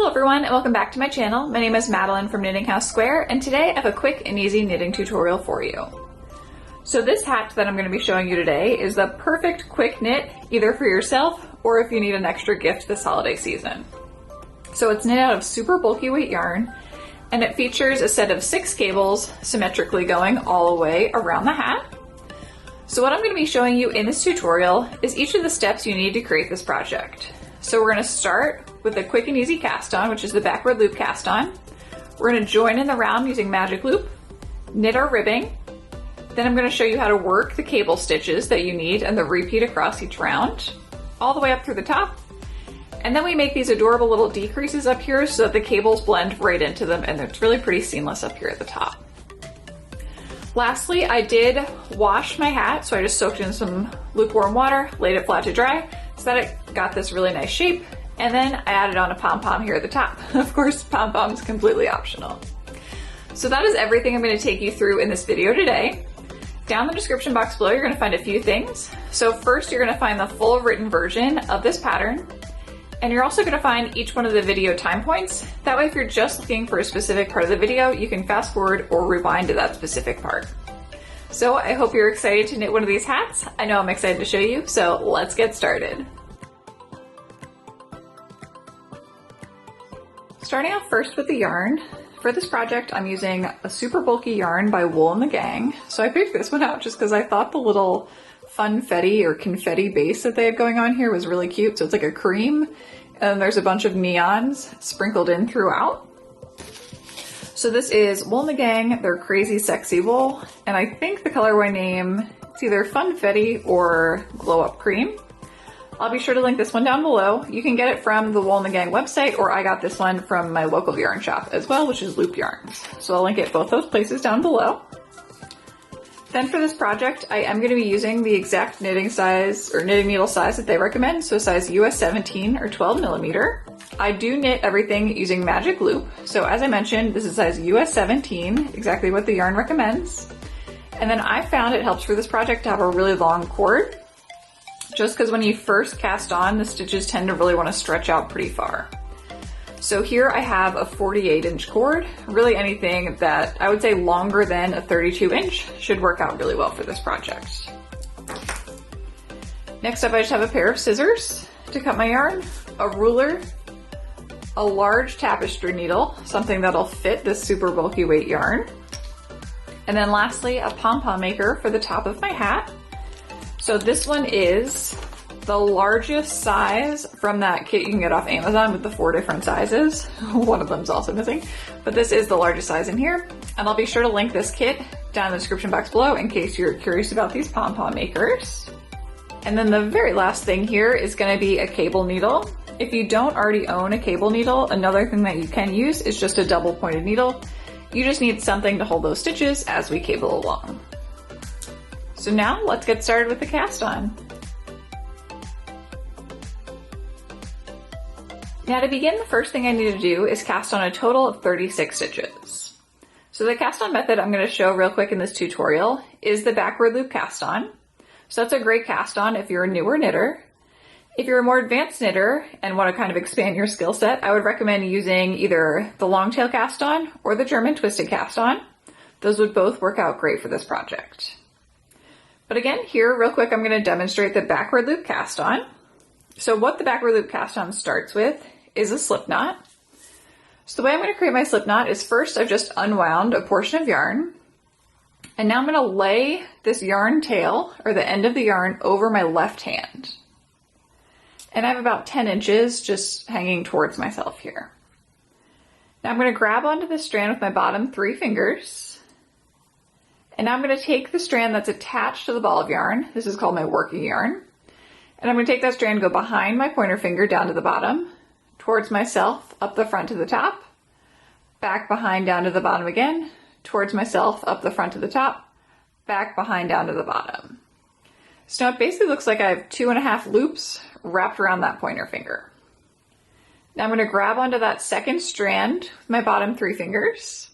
Hello everyone and welcome back to my channel. My name is Madeline from Knitting House Square and today I have a quick and easy knitting tutorial for you. So this hat that I'm going to be showing you today is the perfect quick knit either for yourself or if you need an extra gift this holiday season. So it's knit out of super bulky weight yarn and it features a set of 6 cables symmetrically going all the way around the hat. So what I'm going to be showing you in this tutorial is each of the steps you need to create this project. So we're going to start with a quick and easy cast on, which is the backward loop cast on. We're going to join in the round using magic loop, knit our ribbing. Then I'm going to show you how to work the cable stitches that you need and the repeat across each round, all the way up through the top. And then we make these adorable little decreases up here so that the cables blend right into them and it's really pretty seamless up here at the top. Lastly, I did wash my hat, so I just soaked it in some lukewarm water, laid it flat to dry, so that it got this really nice shape. And then I added on a pom-pom here at the top. Of course, pom-pom is completely optional. So that is everything I'm going to take you through in this video today. Down in the description box below, you're going to find a few things. So first, you're going to find the full written version of this pattern. And you're also going to find each one of the video time points. That way, if you're just looking for a specific part of the video, you can fast forward or rewind to that specific part. So I hope you're excited to knit one of these hats. I know I'm excited to show you, so let's get started. Starting off first with the yarn. For this project, I'm using a super bulky yarn by Wool and the Gang. So I picked this one out just because I thought the little funfetti or confetti base that they have going on here was really cute. So it's like a cream and there's a bunch of neons sprinkled in throughout. So this is Wool and the Gang, their Crazy Sexy Wool. And I think the colorway name, it's either Funfetti or Glow Up Cream. I'll be sure to link this one down below. You can get it from the Wool and the Gang website, or I got this one from my local yarn shop as well, which is Loop Yarns. So I'll link it both those places down below. Then for this project, I am going to be using the exact knitting size or knitting needle size that they recommend, so size US 17 or 12 millimeter. I do knit everything using magic loop. So as I mentioned, this is size US 17, exactly what the yarn recommends. And then I found it helps for this project to have a really long cord, just because when you first cast on, the stitches tend to really want to stretch out pretty far. So here I have a 48-inch cord. Really anything that I would say longer than a 32-inch should work out really well for this project. Next up, I just have a pair of scissors to cut my yarn, a ruler, a large tapestry needle, something that'll fit this super bulky weight yarn, and then lastly, a pom-pom maker for the top of my hat. So this one is the largest size from that kit you can get off Amazon with the 4 different sizes. One of them's also missing, but this is the largest size in here. And I'll be sure to link this kit down in the description box below in case you're curious about these pom-pom makers. And then the very last thing here is going to be a cable needle. If you don't already own a cable needle, another thing that you can use is just a double pointed needle. You just need something to hold those stitches as we cable along. So now let's get started with the cast on. Now to begin, the first thing I need to do is cast on a total of 36 stitches. So the cast on method I'm going to show real quick in this tutorial is the backward loop cast on. So that's a great cast on if you're a newer knitter. If you're a more advanced knitter and want to kind of expand your skill set, I would recommend using either the long tail cast on or the German twisted cast on. Those would both work out great for this project. But again, here real quick, I'm going to demonstrate the backward loop cast on. So what the backward loop cast on starts with is a slip knot. So the way I'm going to create my slip knot is first I've just unwound a portion of yarn. And now I'm going to lay this yarn tail or the end of the yarn over my left hand. And I have about 10 inches just hanging towards myself here. Now I'm going to grab onto the strand with my bottom 3 fingers. And now I'm going to take the strand that's attached to the ball of yarn. This is called my working yarn. And I'm going to take that strand, go behind my pointer finger down to the bottom, towards myself, up the front to the top, back behind down to the bottom again, towards myself, up the front to the top, back behind down to the bottom. So now it basically looks like I have 2.5 loops wrapped around that pointer finger. Now I'm going to grab onto that second strand with my bottom 3 fingers.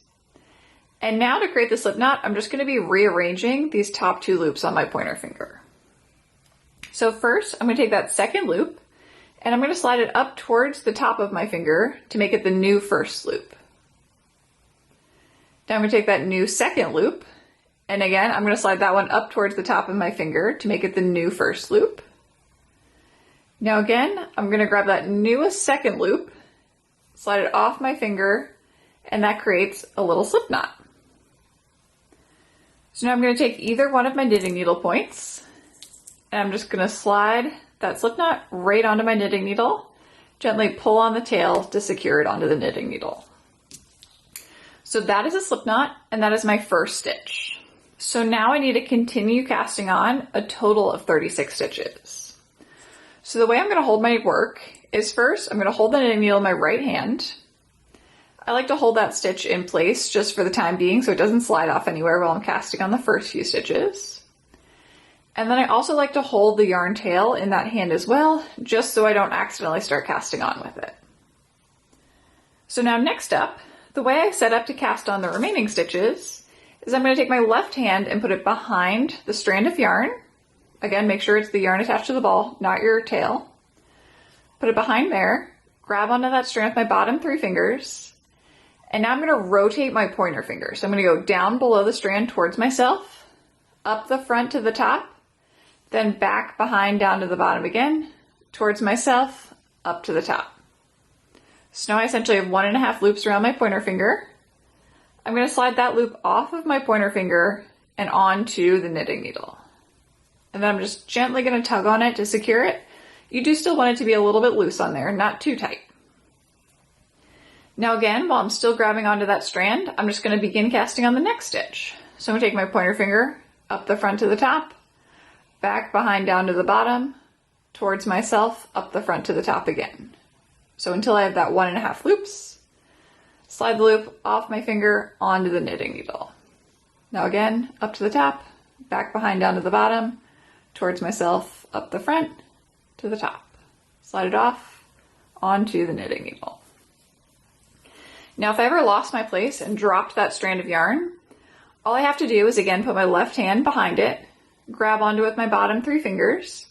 And now to create the slip knot, I'm just going to be rearranging these top 2 loops on my pointer finger. So first, I'm going to take that second loop And I'm going to slide it up towards the top of my finger to make it the new first loop. Now I'm going to take that new second loop, and again I'm going to slide that one up towards the top of my finger to make it the new first loop. Now again, I'm going to grab that newest second loop, slide it off my finger, and that creates a little slip knot. So now I'm going to take either one of my knitting needle points, and I'm just going to slide that slip knot right onto my knitting needle, gently pull on the tail to secure it onto the knitting needle. So that is a slip knot, and that is my first stitch. So now I need to continue casting on a total of 36 stitches. So the way I'm going to hold my work is first I'm going to hold the knitting needle in my right hand. I like to hold that stitch in place just for the time being so it doesn't slide off anywhere while I'm casting on the first few stitches. And then I also like to hold the yarn tail in that hand as well, just so I don't accidentally start casting on with it. So now next up, the way I set up to cast on the remaining stitches is I'm going to take my left hand and put it behind the strand of yarn. Again, make sure it's the yarn attached to the ball, not your tail. Put it behind there, grab onto that strand with my bottom 3 fingers, and now I'm going to rotate my pointer finger. So I'm going to go down below the strand towards myself, up the front to the top, then back behind down to the bottom again, towards myself, up to the top. So now I essentially have 1.5 loops around my pointer finger. I'm going to slide that loop off of my pointer finger and onto the knitting needle. And then I'm just gently going to tug on it to secure it. You do still want it to be a little bit loose on there, not too tight. Now again, while I'm still grabbing onto that strand, I'm just going to begin casting on the next stitch. So I'm going to take my pointer finger up the front to the top, back behind down to the bottom, towards myself, up the front to the top again. So until I have that 1.5 loops, slide the loop off my finger onto the knitting needle. Now again, up to the top, back behind down to the bottom, towards myself, up the front to the top. Slide it off onto the knitting needle. Now if I ever lost my place and dropped that strand of yarn, all I have to do is again put my left hand behind it, grab onto it with my bottom 3 fingers,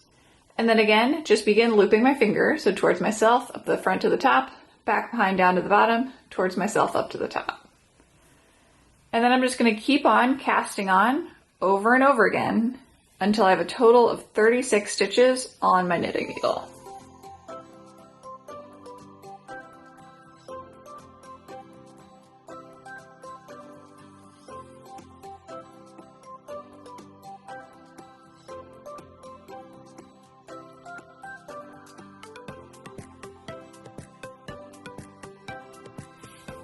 and then again, just begin looping my finger, so towards myself, up the front to the top, back behind down to the bottom, towards myself, up to the top. And then I'm just going to keep on casting on over and over again until I have a total of 36 stitches on my knitting needle.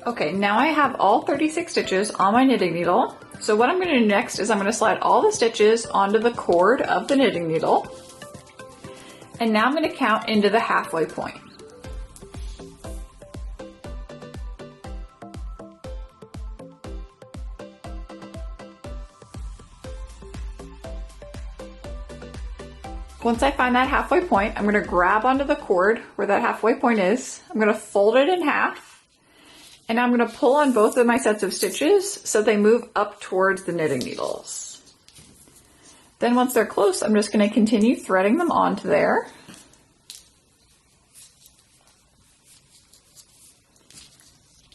Okay, now I have all 36 stitches on my knitting needle. So what I'm going to do next is I'm going to slide all the stitches onto the cord of the knitting needle. And now I'm going to count into the halfway point. Once I find that halfway point, I'm going to grab onto the cord where that halfway point is. I'm going to fold it in half. And I'm going to pull on both of my sets of stitches so they move up towards the knitting needles. Then once they're close, I'm just going to continue threading them onto there.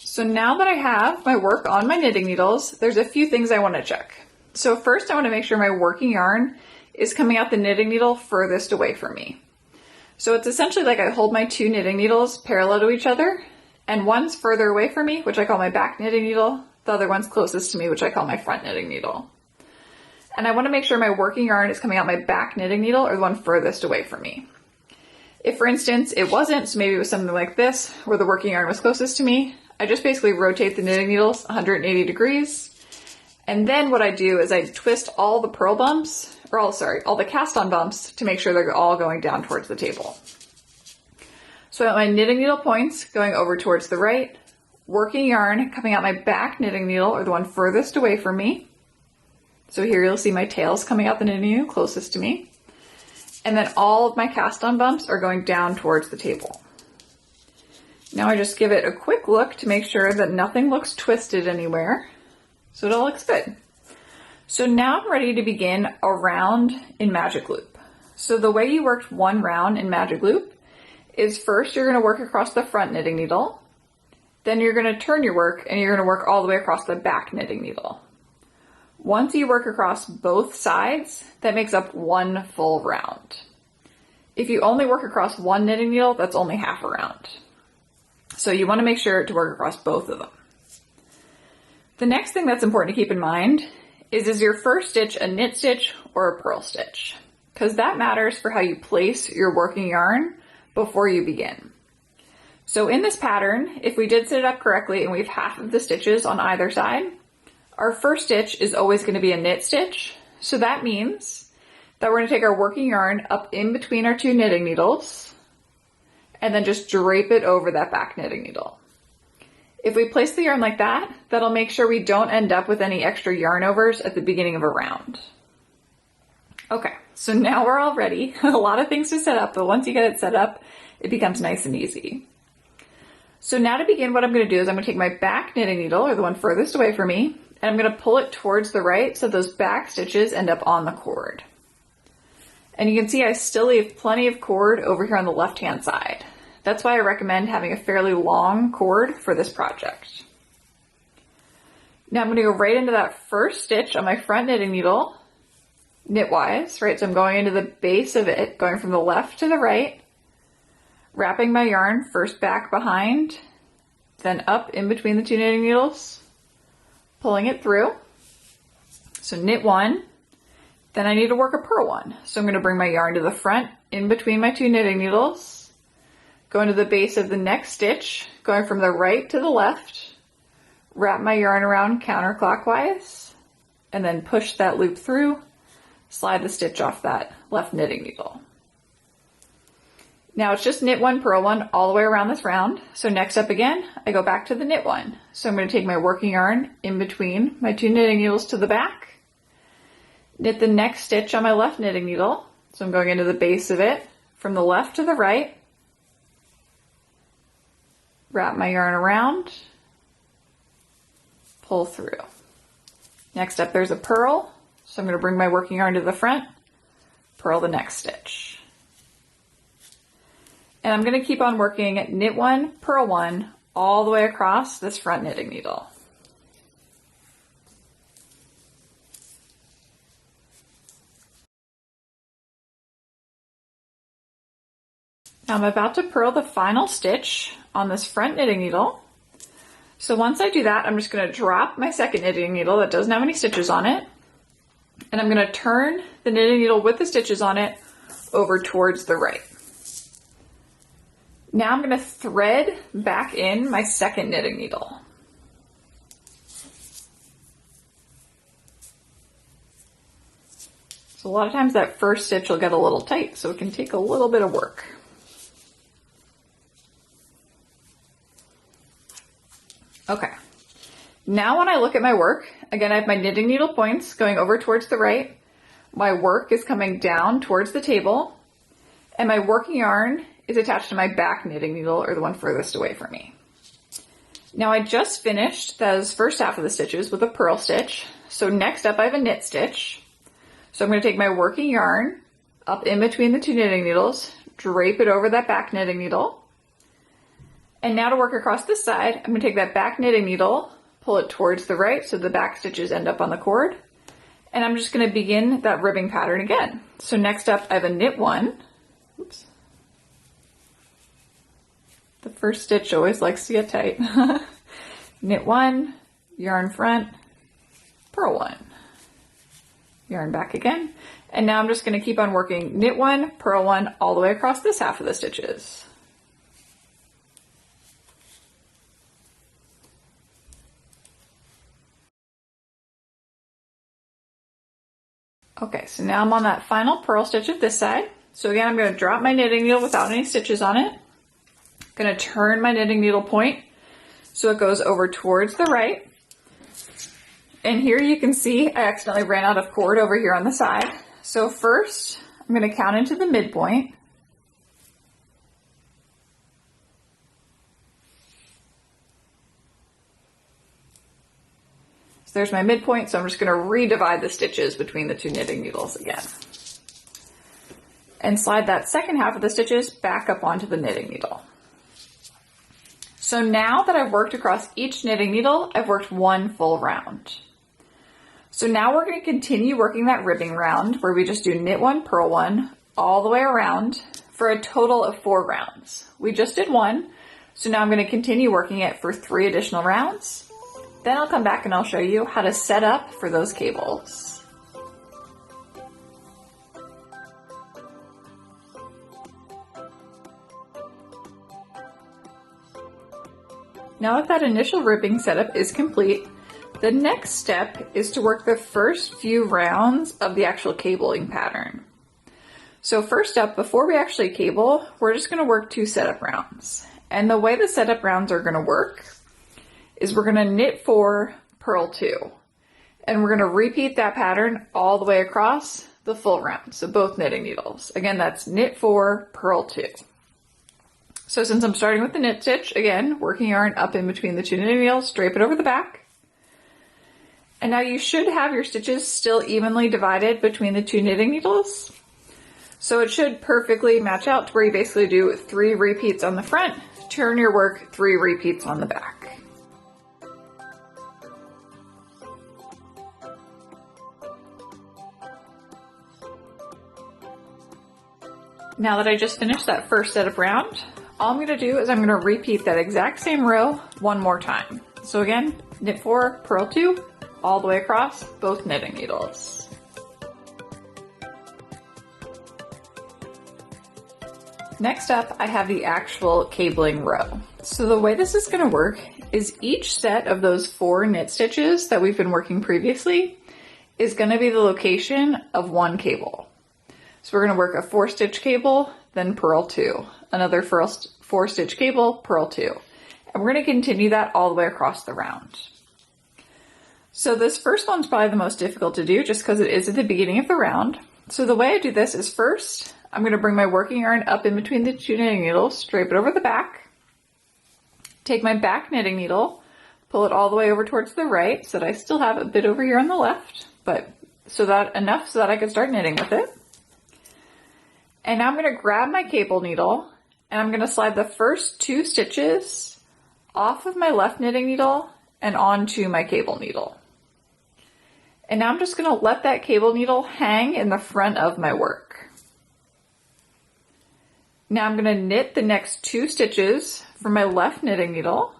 So now that I have my work on my knitting needles, there's a few things I want to check. So first I want to make sure my working yarn is coming out the knitting needle furthest away from me. So it's essentially like I hold my 2 knitting needles parallel to each other, and one's further away from me, which I call my back knitting needle. The other one's closest to me, which I call my front knitting needle. And I want to make sure my working yarn is coming out my back knitting needle or the one furthest away from me. If, for instance, it wasn't, so maybe it was something like this, where the working yarn was closest to me, I just basically rotate the knitting needles 180 degrees. And then what I do is I twist all the purl bumps, or all the cast on bumps to make sure they're all going down towards the table. So I have my knitting needle points going over towards the right, working yarn coming out my back knitting needle or the one furthest away from me. So here you'll see my tails coming out the knitting needle closest to me. And then all of my cast on bumps are going down towards the table. Now I just give it a quick look to make sure that nothing looks twisted anywhere. So it all looks good. So now I'm ready to begin a round in magic loop. So the way you worked one round in magic loop is first you're going to work across the front knitting needle, then you're going to turn your work and you're going to work all the way across the back knitting needle. Once you work across both sides, that makes up one full round. If you only work across one knitting needle, that's only half a round. So you want to make sure to work across both of them. The next thing that's important to keep in mind is your first stitch a knit stitch or a purl stitch? Because that matters for how you place your working yarn before you begin. So in this pattern, if we did set it up correctly and we have half of the stitches on either side, our first stitch is always going to be a knit stitch. So that means that we're going to take our working yarn up in between our two knitting needles and then just drape it over that back knitting needle. If we place the yarn like that, that'll make sure we don't end up with any extra yarn overs at the beginning of a round. Okay, so now we're all ready. A lot of things to set up, but once you get it set up, it becomes nice and easy. So now to begin, what I'm going to do is I'm going to take my back knitting needle, or the one furthest away from me, and I'm going to pull it towards the right so those back stitches end up on the cord. And you can see I still leave plenty of cord over here on the left-hand side. That's why I recommend having a fairly long cord for this project. Now I'm going to go right into that first stitch on my front knitting needle, knitwise, right? So I'm going into the base of it, going from the left to the right, wrapping my yarn first back behind, then up in between the two knitting needles, pulling it through. So knit one, then I need to work a purl one. So I'm going to bring my yarn to the front in between my two knitting needles, go into the base of the next stitch, going from the right to the left, wrap my yarn around counterclockwise, and then push that loop through, slide the stitch off that left knitting needle. Now it's just knit one, purl one all the way around this round. So next up again, I go back to the knit one. So I'm going to take my working yarn in between my two knitting needles to the back, knit the next stitch on my left knitting needle. So I'm going into the base of it from the left to the right, wrap my yarn around, pull through. Next up there's a purl. So I'm going to bring my working yarn to the front, purl the next stitch. And I'm going to keep on working knit one, purl one, all the way across this front knitting needle. Now I'm about to purl the final stitch on this front knitting needle. So once I do that, I'm just going to drop my second knitting needle that doesn't have any stitches on it. And I'm going to turn the knitting needle with the stitches on it over towards the right. Now I'm going to thread back in my second knitting needle. So a lot of times that first stitch will get a little tight, so it can take a little bit of work. Okay. Now when I look at my work, again, I have my knitting needle points going over towards the right. My work is coming down towards the table, and my working yarn is attached to my back knitting needle, or the one furthest away from me. Now I just finished those first half of the stitches with a purl stitch. So next up I have a knit stitch. So I'm going to take my working yarn up in between the two knitting needles, drape it over that back knitting needle. And now to work across this side, I'm going to take that back knitting needle, pull it towards the right so the back stitches end up on the cord. And I'm just going to begin that ribbing pattern again. So next up I have a knit one. Oops. The first stitch always likes to get tight. Knit one, yarn front, purl one, yarn back again. And now I'm just going to keep on working knit one, purl one, all the way across this half of the stitches. Okay, so now I'm on that final purl stitch of this side. So again, I'm going to drop my knitting needle without any stitches on it. Going to turn my knitting needle point so it goes over towards the right. And here you can see I accidentally ran out of cord over here on the side. So first I'm going to count into the midpoint. So there's my midpoint, so I'm just going to redivide the stitches between the two knitting needles again. and slide that second half of the stitches back up onto the knitting needle. So now that I've worked across each knitting needle, I've worked one full round. So now we're going to continue working that ribbing round where we just do knit one, purl one, all the way around for a total of 4 rounds. We just did one, so now I'm going to continue working it for 3 additional rounds. Then I'll come back and I'll show you how to set up for those cables. Now that initial ribbing setup is complete, the next step is to work the first few rounds of the actual cabling pattern. So first up, before we actually cable, we're just going to work 2 setup rounds. And the way the setup rounds are going to work is we're going to knit 4, purl 2. And we're going to repeat that pattern all the way across the full round, so both knitting needles. Again, that's knit 4, purl 2. So since I'm starting with the knit stitch, again, working yarn up in between the 2 knitting needles, drape it over the back. And now you should have your stitches still evenly divided between the 2 knitting needles. So it should perfectly match out to where you basically do 3 repeats on the front, turn your work 3 repeats on the back. Now that I just finished that first setup round, all I'm going to do is I'm going to repeat that exact same row one more time. So again, knit 4, purl 2, all the way across both knitting needles. Next up, I have the actual cabling row. So the way this is going to work is each set of those 4 knit stitches that we've been working previously is going to be the location of one cable. So we're going to work a 4-stitch cable, then purl 2, another 4-stitch cable, purl 2. And we're going to continue that all the way across the round. So this first one's probably the most difficult to do just because it is at the beginning of the round. So the way I do this is first, I'm going to bring my working yarn up in between the 2 knitting needles, drape it over the back, take my back knitting needle, pull it all the way over towards the right so that I still have a bit over here on the left, but enough so that I can start knitting with it. And now I'm going to grab my cable needle and I'm going to slide the first 2 stitches off of my left knitting needle and onto my cable needle. And now I'm just going to let that cable needle hang in the front of my work. Now I'm going to knit the next 2 stitches from my left knitting needle.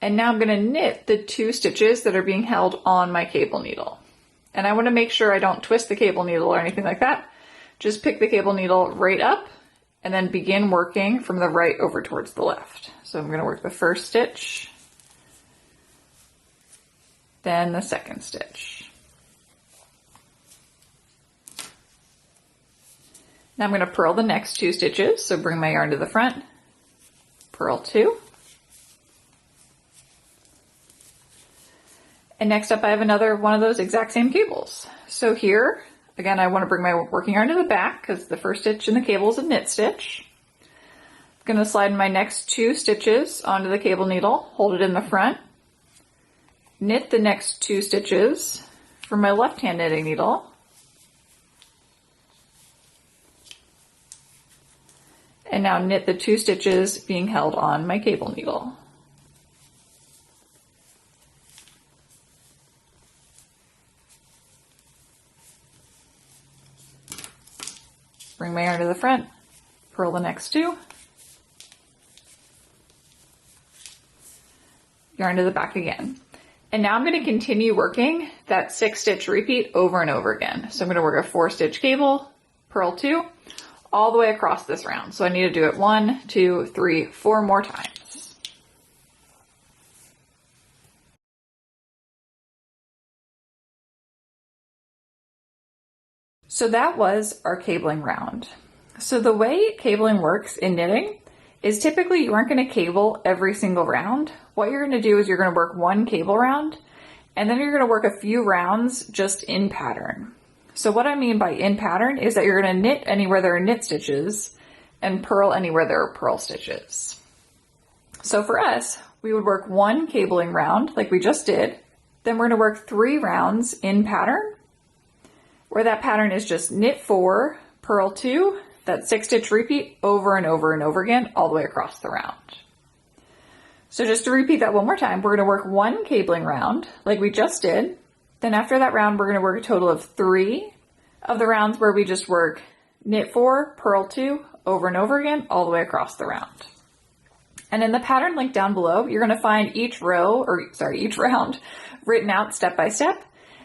And now I'm going to knit the 2 stitches that are being held on my cable needle. And I want to make sure I don't twist the cable needle or anything like that. Just pick the cable needle right up and then begin working from the right over towards the left. So I'm going to work the first stitch, then the second stitch. Now I'm going to purl the next 2 stitches. So bring my yarn to the front, purl 2. And next up I have another one of those exact same cables. So here, again, I want to bring my working yarn to the back because the first stitch in the cable is a knit stitch. I'm going to slide my next 2 stitches onto the cable needle, hold it in the front, knit the next 2 stitches from my left hand knitting needle, and now knit the 2 stitches being held on my cable needle. Bring my yarn to the front, purl the next 2, yarn to the back again. And now I'm going to continue working that 6-stitch repeat over and over again. So I'm going to work a 4-stitch cable, purl 2, all the way across this round. So I need to do it 1, 2, 3, 4 more times. So that was our cabling round. So the way cabling works in knitting is typically you aren't going to cable every single round. What you're going to do is you're going to work 1 cable round, and then you're going to work a few rounds just in pattern. So what I mean by in pattern is that you're going to knit anywhere there are knit stitches and purl anywhere there are purl stitches. So for us, we would work 1 cabling round like we just did, Then we're going to work 3 rounds in pattern, where that pattern is just knit 4, purl 2, that 6 stitch repeat over and over and over again all the way across the round. So just to repeat that one more time, we're going to work 1 cabling round like we just did. Then after that round, we're going to work a total of 3 of the rounds where we just work knit 4, purl 2 over and over again all the way across the round. And in the pattern link down below, you're going to find each round written out step by step.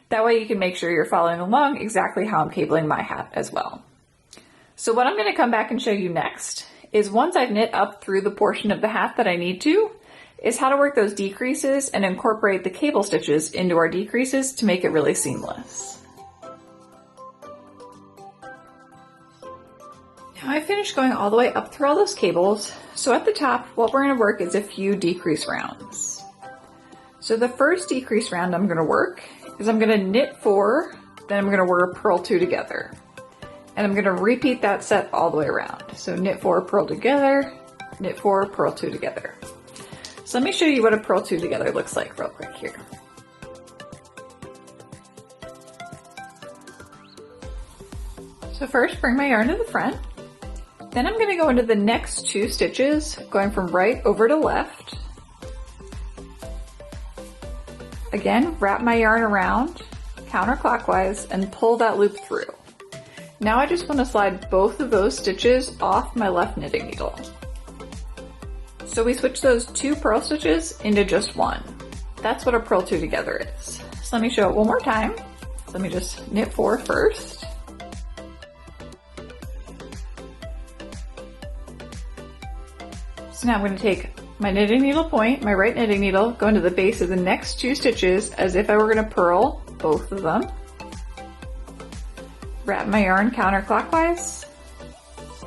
That way you can make sure you're following along exactly how I'm cabling my hat as well. So what I'm going to come back and show you next is, once I've knit up through the portion of the hat that I need to, is how to work those decreases and incorporate the cable stitches into our decreases to make it really seamless. Now I finished going all the way up through all those cables, so at the top what we're going to work is a few decrease rounds. So the first decrease round I'm going to work is I'm going to knit 4, then I'm going to work purl 2 together. And I'm going to repeat that set all the way around. So knit 4, purl together, knit 4, purl 2 together. So let me show you what a purl 2 together looks like real quick here. So first bring my yarn to the front. Then I'm going to go into the next 2 stitches, going from right over to left. Again, wrap my yarn around counterclockwise and pull that loop through. Now I just want to slide both of those stitches off my left knitting needle. So we switch those 2 purl stitches into just 1. That's what a purl 2 together is. So let me show it one more time. So let me just knit 4 first. So now I'm going to take my knitting needle point, my right knitting needle, go into the base of the next 2 stitches as if I were going to purl both of them. Wrap my yarn counterclockwise,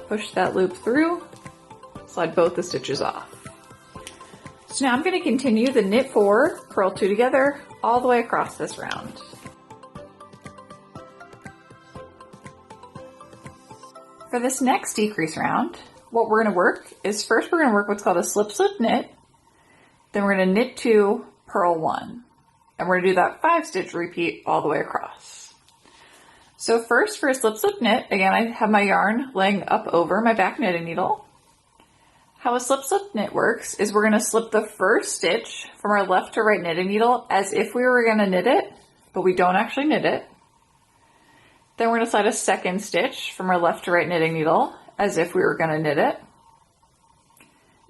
push that loop through, slide both the stitches off. So now I'm going to continue the knit 4, purl 2 together all the way across this round. For this next decrease round, what we're going to work is, first we're going to work what's called a slip slip knit, then we're going to knit 2, purl 1, and we're going to do that 5 stitch repeat all the way across. So first, for a slip slip knit, again I have my yarn laying up over my back knitting needle. How a slip slip knit works is we're going to slip the first stitch from our left to right knitting needle as if we were going to knit it, but we don't actually knit it. Then we're going to slide a second stitch from our left to right knitting needle as if we were going to knit it.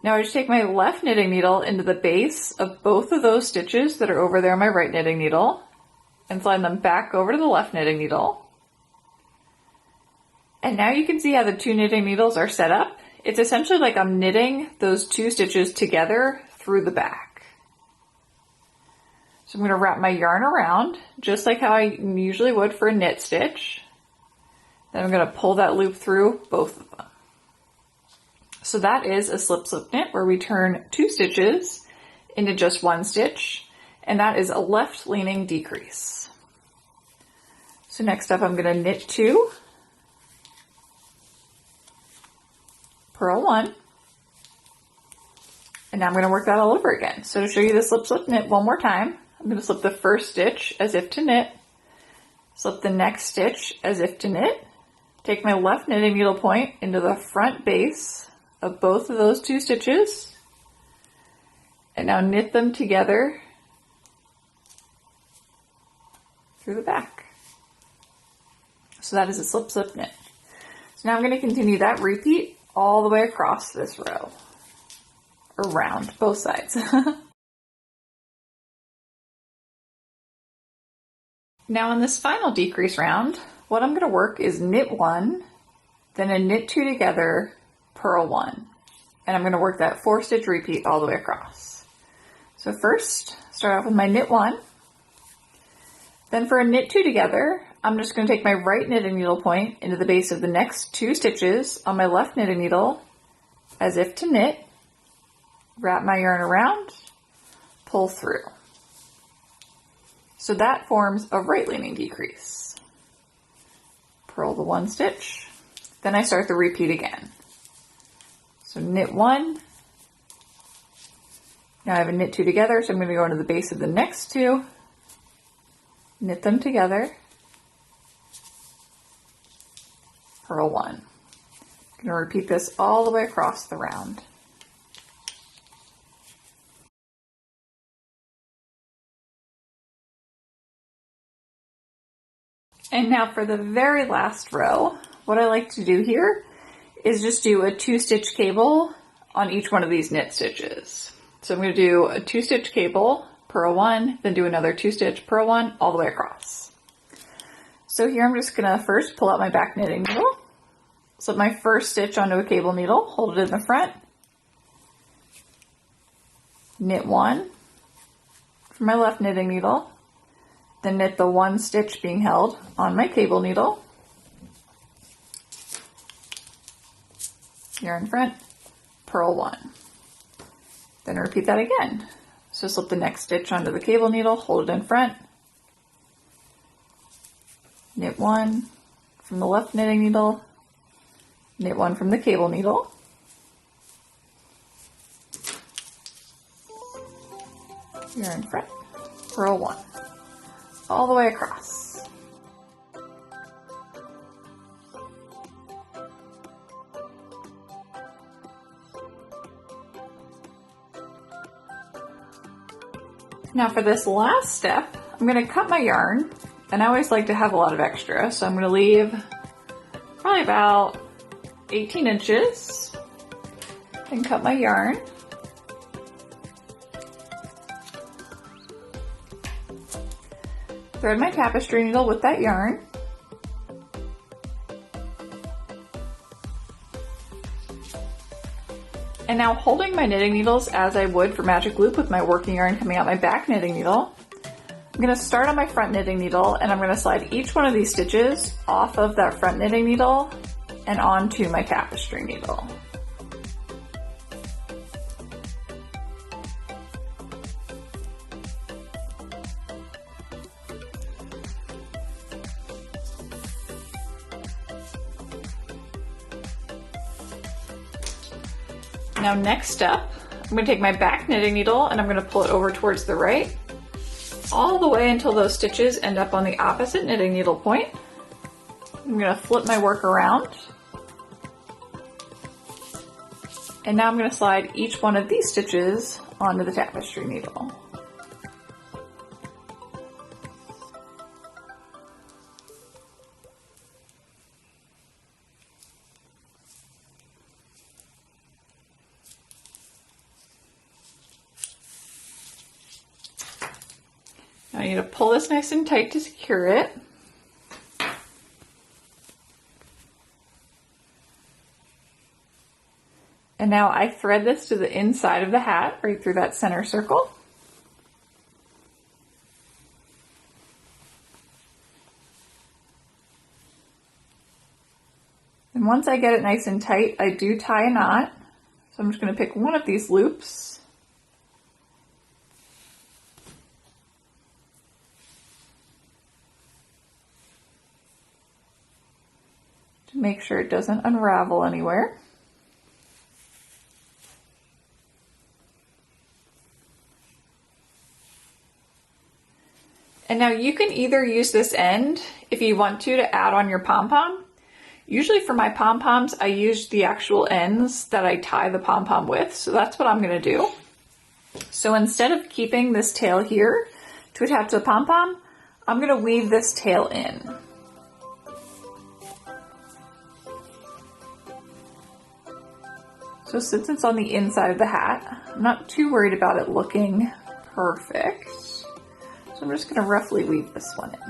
Now I just take my left knitting needle into the base of both of those stitches that are over there on my right knitting needle and slide them back over to the left knitting needle. And now you can see how the 2 knitting needles are set up. It's essentially like I'm knitting those 2 stitches together through the back. So I'm going to wrap my yarn around just like how I usually would for a knit stitch. Then I'm going to pull that loop through both of them. So that is a slip slip knit where we turn 2 stitches into just 1 stitch, and that is a left leaning decrease. So next up I'm going to knit 2, purl 1, and now I'm going to work that all over again. So to show you the slip slip knit one more time, I'm going to slip the first stitch as if to knit, slip the next stitch as if to knit, take my left knitting needle point into the front base of both of those 2 stitches, and now knit them together through the back. So that is a slip slip knit. So now I'm going to continue that repeat all the way across this row, around both sides. Now in this final decrease round, what I'm going to work is knit 1, then a knit 2 together, purl 1, and I'm going to work that 4 stitch repeat all the way across. So first, start off with my knit 1, then for a knit 2 together, I'm just going to take my right knitting needle point into the base of the next 2 stitches on my left knitting needle as if to knit, wrap my yarn around, pull through. So that forms a right leaning decrease. Purl the 1 stitch, then I start the repeat again. So knit 1, now I have a knit 2 together, so I'm going to go into the base of the next 2, knit them together, purl one. I'm going to repeat this all the way across the round. And now for the very last row, what I like to do here is just do a 2-stitch cable on each one of these knit stitches. So I'm going to do a 2-stitch cable, purl one, then do another 2-stitch, purl one, all the way across. So here I'm just going to first pull out my back knitting needle, slip my first stitch onto a cable needle, hold it in the front, knit one for my left knitting needle, then knit the 1 stitch being held on my cable needle, yarn front, purl one. Then repeat that again. So slip the next stitch onto the cable needle, hold it in front, knit one from the left knitting needle, knit one from the cable needle, yarn front, purl one, all the way across. Now for this last step, I'm going to cut my yarn, and I always like to have a lot of extra, so I'm going to leave probably about 18 inches and cut my yarn. Thread my tapestry needle with that yarn. And now holding my knitting needles as I would for magic loop with my working yarn coming out my back knitting needle, I'm going to start on my front knitting needle and I'm going to slide each one of these stitches off of that front knitting needle and onto my tapestry needle. Now next step, I'm going to take my back knitting needle and I'm going to pull it over towards the right, all the way until those stitches end up on the opposite knitting needle point. I'm going to flip my work around. And now I'm going to slide each one of these stitches onto the tapestry needle. Now I need to pull this nice and tight to secure it. And now I thread this to the inside of the hat, right through that center circle. And once I get it nice and tight, I do tie a knot. So I'm just going to pick one of these loops. To make sure it doesn't unravel anywhere. And now you can either use this end if you want to add on your pom-pom. Usually for my pom-poms, I use the actual ends that I tie the pom-pom with. So that's what I'm going to do. So instead of keeping this tail here to attach to the pom-pom, I'm going to weave this tail in. So since it's on the inside of the hat, I'm not too worried about it looking perfect. So I'm just going to roughly weave this one in.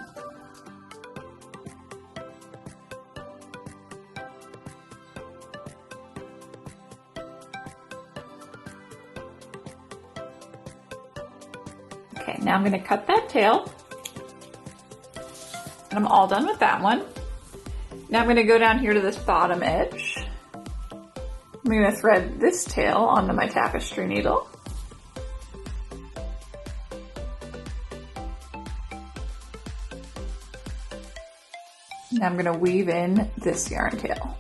Okay, now I'm going to cut that tail. And I'm all done with that one. Now I'm going to go down here to this bottom edge. I'm going to thread this tail onto my tapestry needle. Now I'm going to weave in this yarn tail.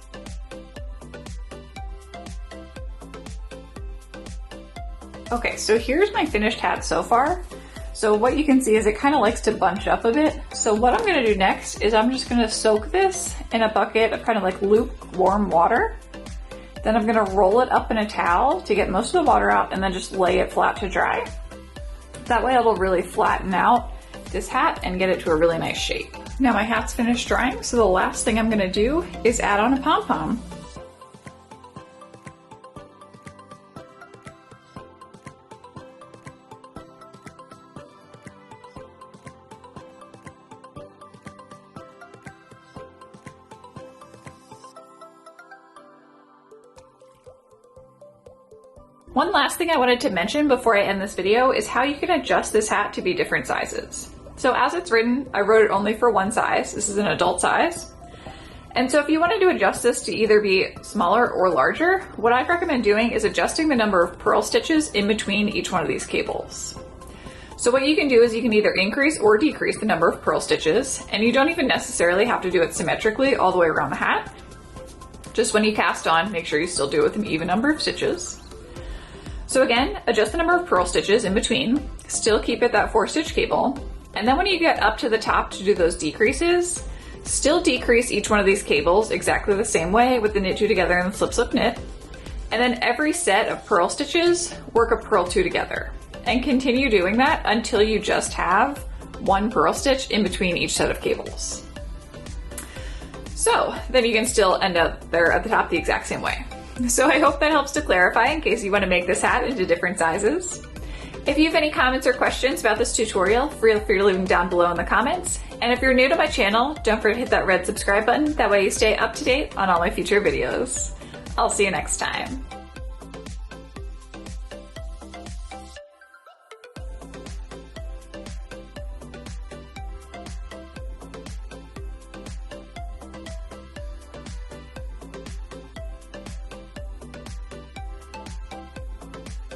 Okay, so here's my finished hat so far. So what you can see is it kind of likes to bunch up a bit. So what I'm gonna do next is I'm just gonna soak this in a bucket of kind of like lukewarm water. Then I'm gonna roll it up in a towel to get most of the water out and then just lay it flat to dry. That way it'll really flatten out this hat and get it to a really nice shape. Now my hat's finished drying, so the last thing I'm gonna do is add on a pom-pom. One last thing I wanted to mention before I end this video is how you can adjust this hat to be different sizes. So as it's written, I wrote it only for one size. This is an adult size. And so if you wanted to adjust this to either be smaller or larger, what I'd recommend doing is adjusting the number of purl stitches in between each one of these cables. So what you can do is you can either increase or decrease the number of purl stitches, and you don't even necessarily have to do it symmetrically all the way around the hat. Just when you cast on, make sure you still do it with an even number of stitches. So again, adjust the number of purl stitches in between, still keep it that 4-stitch cable, and then when you get up to the top to do those decreases, still decrease each one of these cables exactly the same way with the knit 2 together and the slip slip knit, and then every set of purl stitches, work a purl 2 together, and continue doing that until you just have one purl stitch in between each set of cables. So then you can still end up there at the top the exact same way. So I hope that helps to clarify in case you want to make this hat into different sizes. If you have any comments or questions about this tutorial, feel free to leave them down below in the comments. And if you're new to my channel, don't forget to hit that red subscribe button. That way you stay up to date on all my future videos. I'll see you next time.